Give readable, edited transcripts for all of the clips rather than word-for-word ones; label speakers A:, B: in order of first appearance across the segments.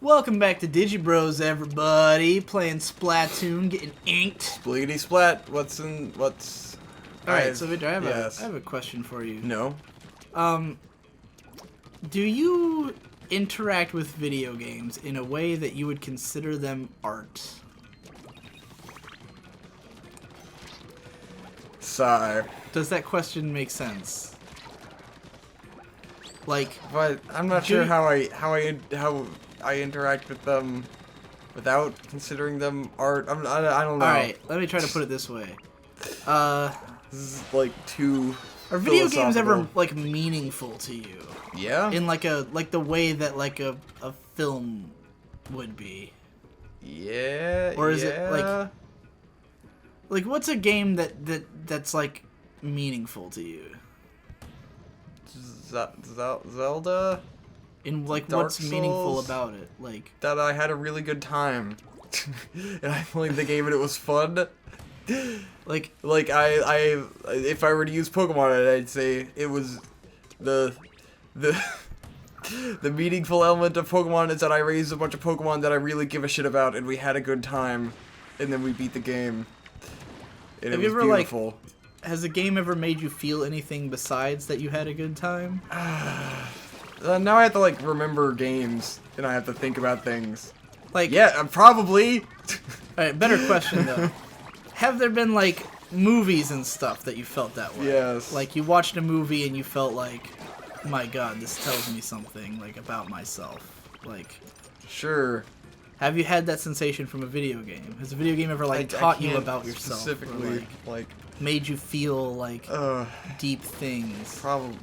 A: Welcome back to Digi Bros, everybody. Playing Splatoon, getting inked.
B: Spleety splat.
A: Alright, so Victor,
B: yes.
A: I have a question for you.
B: No.
A: Do you interact with video games in a way that you would consider them art?
B: Sigh.
A: Does that question make sense? Like,
B: But I'm not sure how I interact with them without considering them art. I don't know.
A: alright, let me try to put it this way.
B: This is like too.
A: Are video games ever,
B: philosophical.
A: like, meaningful to you?
B: Yeah.
A: In, like the way that, like, a film would be?
B: Yeah.
A: Or is it, like, what's a game that's, like, meaningful to you?
B: Zelda?
A: And, like,
B: Dark
A: what's meaningful
B: Souls?
A: about it? Like,
B: That I had a really good time, and I played the game and it was fun.
A: like,
B: I if I were to use Pokemon, I'd say it was the meaningful element of Pokemon is that I raised a bunch of Pokemon that I really give a shit about, and we had a good time, and then we beat the game. And
A: Have
B: it
A: you
B: was
A: ever,
B: beautiful.
A: has a game ever made you feel anything besides that you had a good time?
B: Now I have to like remember games, and I have to think about things.
A: Like,
B: Yeah, probably.
A: alright, better question, though. Have there been, like, movies and stuff that you felt that way?
B: Yes.
A: Like, you watched a movie and you felt like, my god, this tells me something, like, about myself. Like,
B: Sure.
A: have you had that sensation from a video game? Has a video game ever, like,
B: I
A: taught you
B: can't
A: about yourself? Or,
B: specifically, like,
A: made you feel, like, deep things?
B: probably.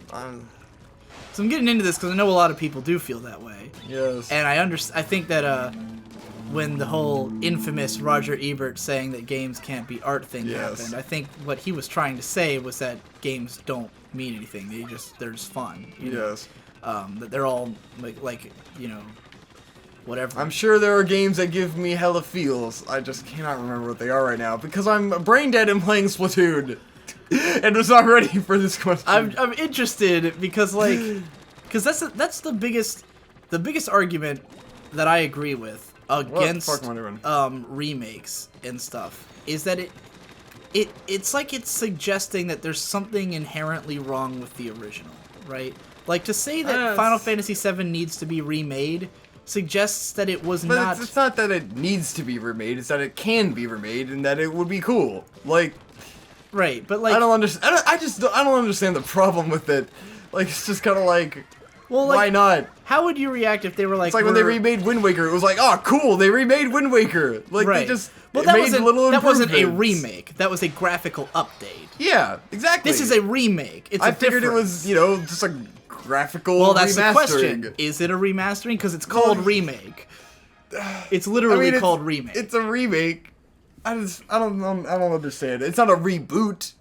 A: So I'm getting into this because I know a lot of people do feel that way.
B: Yes.
A: And I think that, when the whole infamous Roger Ebert saying that games can't be art thing
B: Yes.
A: happened, I think what he was trying to say was that games don't mean anything. They're just fun. You know?
B: Yes.
A: That they're all like you know, whatever.
B: I'm sure there are games that give me hella feels. I just cannot remember what they are right now because I'm brain dead and playing Splatoon, and was not ready for this question.
A: I'm interested because that's the biggest argument that I agree with against
B: What the fuck am I doing?
A: remakes and stuff is that it's like it's suggesting that there's something inherently wrong with the original, right? Like to say that Final Fantasy VII needs to be remade suggests that it was
B: But
A: not.
B: it's not that it needs to be remade. It's that it can be remade and that it would be cool. Like,
A: Right, but like
B: I don't understand. I don't understand the problem with it. Like, it's just kind of like,
A: well, like,
B: why not?
A: how would you react if they were like?
B: It's like when they remade Wind Waker. It was like, oh, cool, they remade Wind Waker. Like,
A: Right.
B: they just
A: Well, that
B: made
A: wasn't
B: little
A: that wasn't a
B: improvements.
A: remake. That was a graphical update.
B: Yeah, exactly.
A: This is a remake. It's
B: I
A: a
B: figured it
A: difference.
B: was, just a graphical
A: Well, that's
B: remastering.
A: the question. Is it a remastering? Because it's called remake. It's literally called remake.
B: It's a remake. I don't understand. It's not a reboot.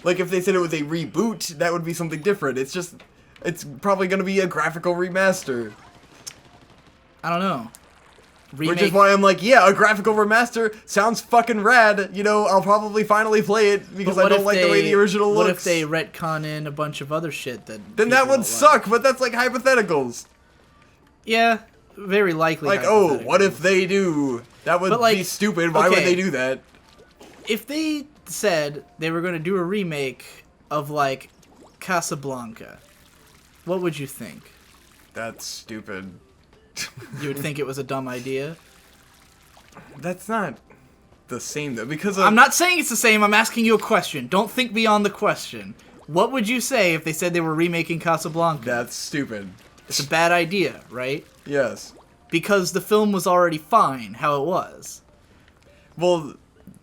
B: Like, if they said it was a reboot, that would be something different. It's probably gonna be a graphical remaster.
A: I don't know. Remake.
B: Which is why I'm like, yeah, a graphical remaster sounds fucking rad. You know, I'll probably finally play it because
A: But
B: I
A: what
B: don't
A: if
B: like the way the original
A: What
B: looks.
A: if they retcon in a bunch of other shit that?
B: Then that
A: people
B: would
A: don't
B: suck, but that's like hypotheticals.
A: Yeah, very likely.
B: Like, oh, what if they do? That would
A: But, like,
B: be stupid. Why would
A: okay.
B: they do that?
A: If they said they were going to do a remake of like Casablanca, what would you think?
B: That's stupid.
A: You would think it was a dumb idea?
B: That's not the same though, because
A: I'm not saying it's the same. I'm asking you a question. Don't think beyond the question. What would you say if they said they were remaking Casablanca?
B: That's stupid.
A: It's a bad idea, right?
B: Yes.
A: Because the film was already fine how it was.
B: Well,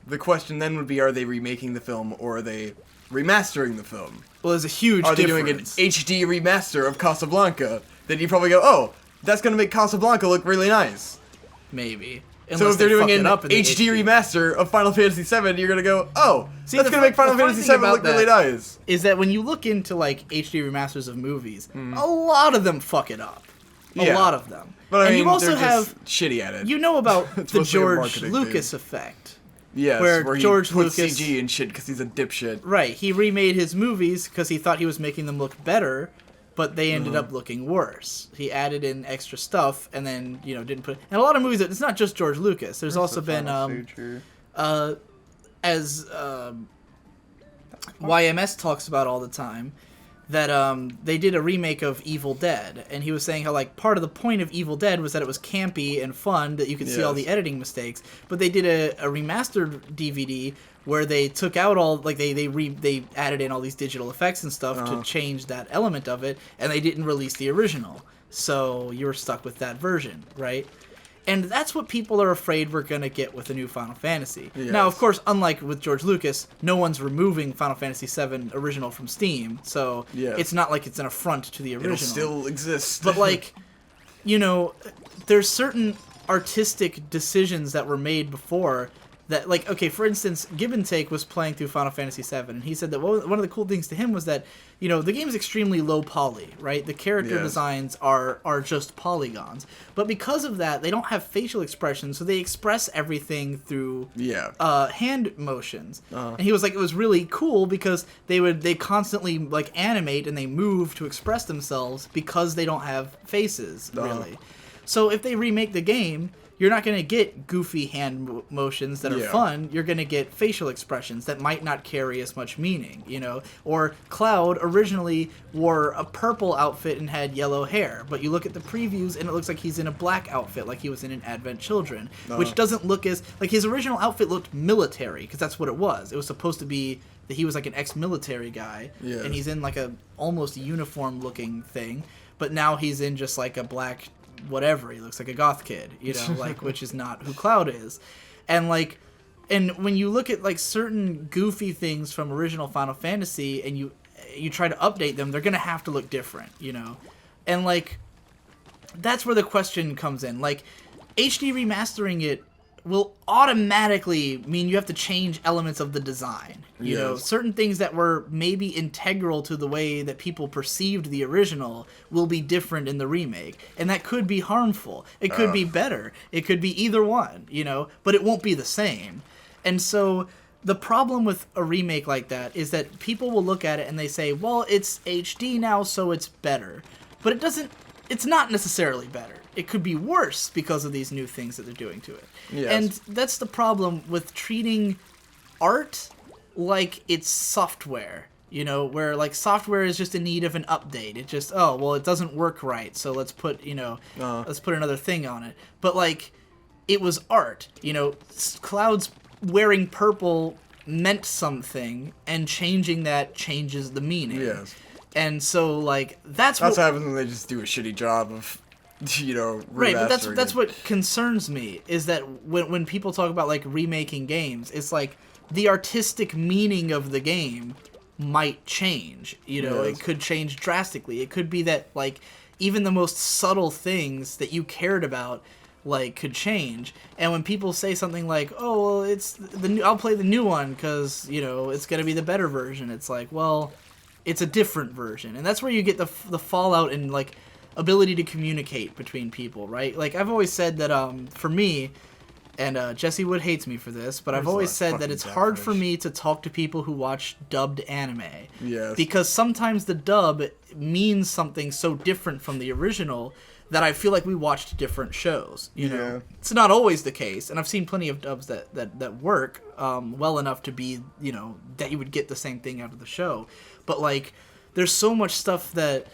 B: the question then would be: are they remaking the film or are they remastering the film?
A: Well, there's a huge
B: Are they
A: difference.
B: doing an HD remaster of Casablanca? Then you probably go, oh, that's gonna make Casablanca look really nice.
A: Maybe.
B: So
A: Unless
B: if they're
A: they
B: doing
A: fuck
B: an
A: it up in the
B: HD remaster of Final Fantasy VII, you're gonna go, oh,
A: See,
B: that's
A: the
B: gonna make Final
A: the funny
B: Fantasy
A: thing
B: VII
A: about
B: look really
A: that
B: nice.
A: Is that when you look into like HD remasters of movies, a lot of them fuck it up. A
B: Yeah.
A: lot of them.
B: But I
A: and
B: mean,
A: you also
B: they're
A: have
B: just shitty at it.
A: you know about
B: It's
A: the
B: mostly a
A: George
B: marketing
A: Lucas
B: thing.
A: effect.
B: Yes,
A: where
B: he
A: George
B: puts
A: Lucas-
B: CG and shit because he's a dipshit.
A: Right, he remade his movies because he thought he was making them look better, but they ended up looking worse. He added in extra stuff and then, didn't put... And a lot of movies, it's not just George Lucas. There's also been, as YMS talks about all the time, that they did a remake of Evil Dead, and he was saying how like part of the point of Evil Dead was that it was campy and fun, that you could see all the editing mistakes, but they did a remastered DVD where they took out all, like they added in all these digital effects and stuff to change that element of it, and they didn't release the original, so you were stuck with that version, right? And that's what people are afraid we're going to get with the new Final Fantasy. Yes. Now, of course, unlike with George Lucas, no one's removing Final Fantasy VII Original from Steam, so it's not like it's an affront to the original.
B: It'll still exist.
A: But, like, there's certain artistic decisions that were made before that, like, okay, for instance, Give and Take was playing through Final Fantasy VII, and he said that one of the cool things to him was that, the game's extremely low poly, right? The character designs are just polygons. But because of that, they don't have facial expressions, so they express everything through hand motions. And he was like, it was really cool because they constantly, like, animate and they move to express themselves because they don't have faces, really. So if they remake the game, you're not going to get goofy hand motions that are fun. You're going to get facial expressions that might not carry as much meaning, Or Cloud originally wore a purple outfit and had yellow hair, but you look at the previews and it looks like he's in a black outfit, like he was in an Advent Children, which doesn't look as... Like, his original outfit looked military, because that's what it was. It was supposed to be that he was like an ex-military guy, and he's in like a almost uniform-looking thing, but now he's in just like a black... whatever, he looks like a goth kid, like, which is not who Cloud is. And like, and when you look at like certain goofy things from original Final Fantasy and you try to update them, they're gonna have to look different, and like, that's where the question comes in. Like, HD remastering it will automatically mean you have to change elements of the design. Certain things that were maybe integral to the way that people perceived the original will be different in the remake. And that could be harmful. It could be better. It could be either one, but it won't be the same. And so the problem with a remake like that is that people will look at it and they say, well, it's HD now, so it's better. But it's not necessarily better. It could be worse because of these new things that they're doing to it. Yes. And that's the problem with treating art like it's software, where like software is just in need of an update. It just, it doesn't work right, so let's put, let's put another thing on it. But like, it was art, Cloud's wearing purple meant something, and changing that changes the meaning. Yes. And so like, that's what
B: happens when they just do a shitty job of...
A: right, but that's what concerns me, is that when people talk about like remaking games, it's like the artistic meaning of the game might change. It could change drastically. It could be that like even the most subtle things that you cared about like could change. And when people say something like, "Oh, well, it's I'll play the new one because it's gonna be the better version," it's like, well, it's a different version, and that's where you get the fallout and like ability to communicate between people, right? Like, I've always said that for me, and Jesse Wood hates me for this, but I've always said that it's hard for me to talk to people who watch dubbed anime. Yes. Because sometimes the dub means something so different from the original that I feel like we watched different shows. You know? It's not always the case, and I've seen plenty of dubs that work well enough to be, that you would get the same thing out of the show. But like, there's so much stuff that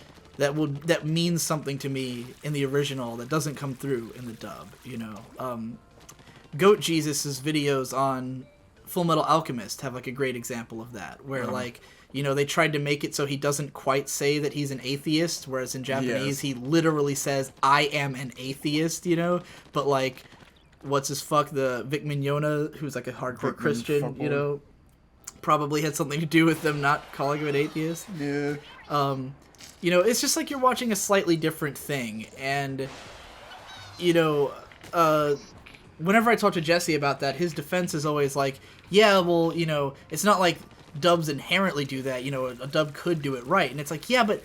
A: means something to me in the original that doesn't come through in the dub, Goat Jesus' videos on Full Metal Alchemist have like a great example of that, where like, they tried to make it so he doesn't quite say that he's an atheist, whereas in Japanese he literally says, "I am an atheist," but like, the Vic Mignogna, who's like a hardcore Christian, probably had something to do with them not calling him an atheist. Yeah. It's just like you're watching a slightly different thing, and, whenever I talk to Jesse about that, his defense is always like, yeah, well, it's not like dubs inherently do that, a dub could do it right, and it's like, yeah, but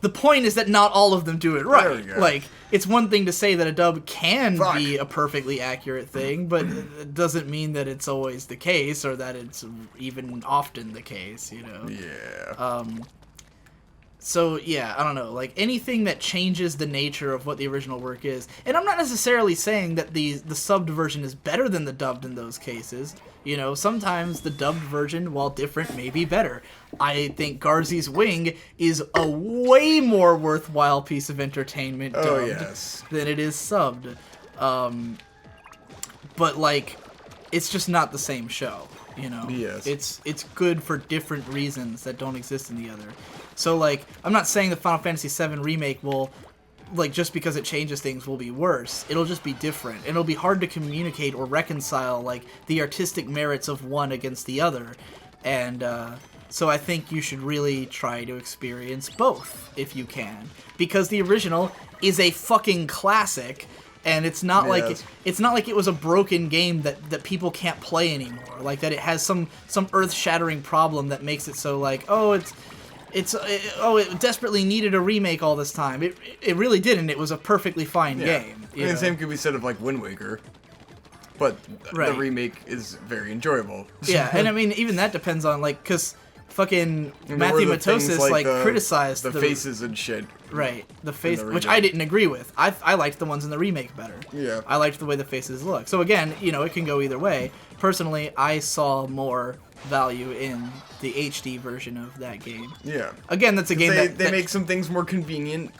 A: the point is that not all of them do it right. Like, it's one thing to say that a dub can be a perfectly accurate thing, but it doesn't mean that it's always the case, or that it's even often the case, Yeah. So, yeah, I don't know. Like, anything that changes the nature of what the original work is. And I'm not necessarily saying that the subbed version is better than the dubbed in those cases. You know, sometimes the dubbed version, while different, may be better. I think Garzy's Wing is a way more worthwhile piece of entertainment dubbed than it is subbed. But, like, it's just not the same show, you know?
B: Yes.
A: It's good for different reasons that don't exist in the other. So, like, I'm not saying the Final Fantasy VII Remake will, like, just because it changes things will be worse. It'll just be different. And it'll be hard to communicate or reconcile, like, the artistic merits of one against the other. And, so I think you should really try to experience both, if you can. Because the original is a fucking classic, and it's not like it was a broken game that people can't play anymore. Like, that it has some earth-shattering problem that makes it so, like, it desperately needed a remake all this time. It really didn't. It was a perfectly fine game.
B: I mean, the same could be said of, like, Wind Waker. But the remake is very enjoyable.
A: Yeah, and I mean, even that depends on, like, because fucking Matthew Matosis, like criticized
B: the faces and shit.
A: Right, the face, which I didn't agree with. I liked the ones in the remake better.
B: Yeah.
A: I liked the way the faces look. So again, you know, it can go either way. Personally, I saw more value in the HD version of that game.
B: Yeah.
A: Again, that's a game
B: they make some things more convenient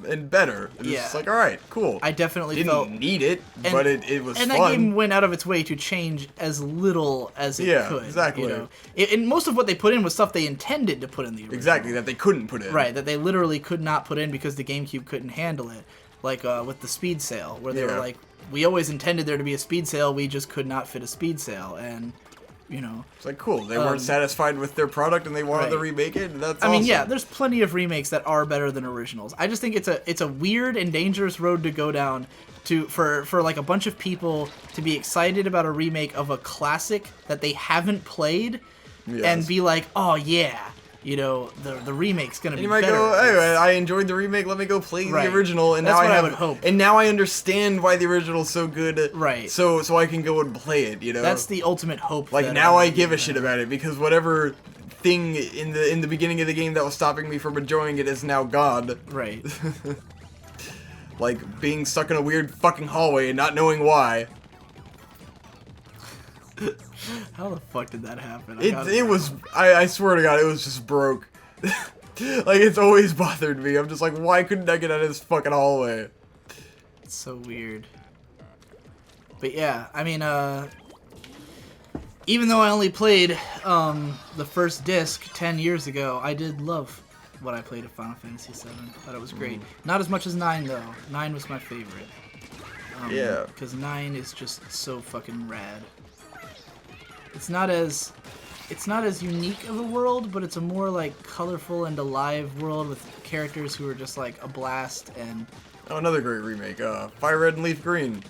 B: and better. And
A: yeah.
B: It's just like, all right, cool.
A: I definitely
B: didn't need it, but it was fun.
A: And that game went out of its way to change as little as it could.
B: Exactly.
A: You know? And most of what they put in was stuff they intended to put in the original.
B: Exactly, that they couldn't put in.
A: Right, that they literally could not put in because the GameCube couldn't handle it. Like with the speed sail, where they were like, we always intended there to be a speed sail, we just could not fit a speed sail. And, you know,
B: it's like, cool, they weren't satisfied with their product and they wanted to remake it, and that's
A: I mean, yeah, there's plenty of remakes that are better than originals. I just think it's a weird and dangerous road to go down for like a bunch of people to be excited about a remake of a classic that they haven't played and be like, oh yeah, you know, the remake's gonna be better.
B: You might go, hey, I enjoyed the remake, let me go play the original, and
A: that's
B: now
A: what I would hope.
B: And now I understand why the original's so good.
A: Right.
B: So I can go and play it, you know?
A: That's the ultimate hope.
B: Like, now I give a shit about it, because whatever thing in the beginning of the game that was stopping me from enjoying it is now gone.
A: Right.
B: Like, being stuck in a weird fucking hallway and not knowing why.
A: How the fuck did that happen?
B: It was, I swear to God, it was just broke. Like, it's always bothered me. I'm just like, why couldn't I get out of this fucking hallway?
A: It's so weird. But yeah, I mean, even though I only played the first disc 10 years ago, I did love what I played of Final Fantasy VII. Thought it was great. Not as much as 9, though. 9 was my favorite.
B: Yeah.
A: Because 9 is just so fucking rad. It's not as unique of a world, but it's a more like colorful and alive world with characters who are just like a blast. And
B: another great remake, Fire Red and Leaf Green.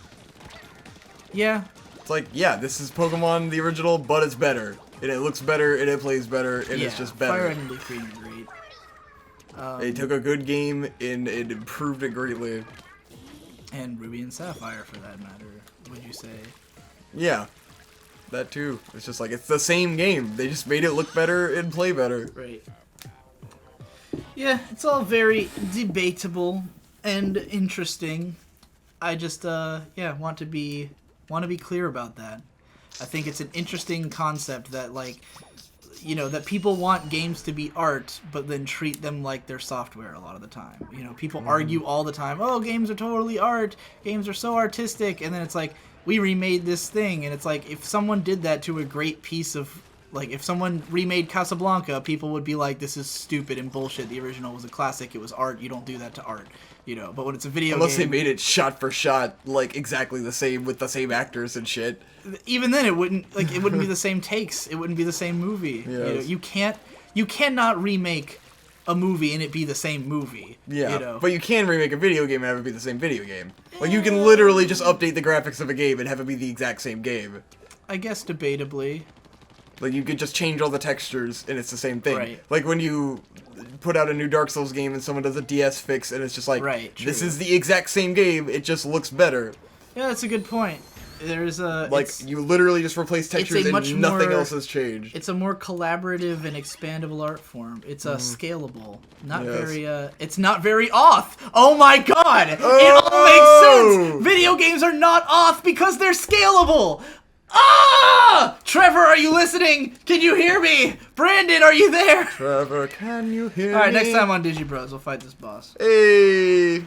A: Yeah.
B: It's like, yeah, this is Pokemon the original, but it's better. And it looks better, and it plays better, and it's just better.
A: Fire Red and Leaf Green are great.
B: They took a good game and it improved it greatly.
A: And Ruby and Sapphire, for that matter, would you say?
B: Yeah. That too. It's just like, it's the same game. They just made it look better and play better.
A: Right. Yeah, it's all very debatable and interesting. I just want to be clear about that. I think it's an interesting concept that, like, you know, that people want games to be art, but then treat them like they're software a lot of the time. You know, people argue all the time, oh, games are totally art, games are so artistic, and then it's like, we remade this thing, and it's like, if someone did that to a great piece of, like, if someone remade Casablanca, people would be like, this is stupid and bullshit, the original was a classic, it was art, you don't do that to art, you know, but when it's a video
B: Unless
A: game...
B: they made it shot for shot, like, exactly the same, with the same actors and shit.
A: Even then, it wouldn't be the same takes, it wouldn't be the same movie.
B: Yes.
A: You know, you cannot remake a movie and it be the same movie.
B: Yeah,
A: you know?
B: but you can remake a video game and have it be the same video game. Like, you can literally just update the graphics of a game and have it be the exact same game.
A: I guess debatably.
B: Like, you could just change all the textures and it's the same thing.
A: Right.
B: Like, when you put out a new Dark Souls game and someone does a DS fix and it's just like,
A: right,
B: this is the exact same game, it just looks better.
A: Yeah, that's a good point. there's a
B: you literally just replace textures and nothing else has changed.
A: It's a more collaborative and expandable art form. It's scalable, not very. It's not very auth. Oh my god! It all makes sense. Video games are not auth because they're scalable. Ah! Trevor, are you listening? Can you hear me? Brandon, are you there?
B: Trevor, can you hear me?
A: All right, next time on Digi Bros, we'll fight this boss.
B: Hey.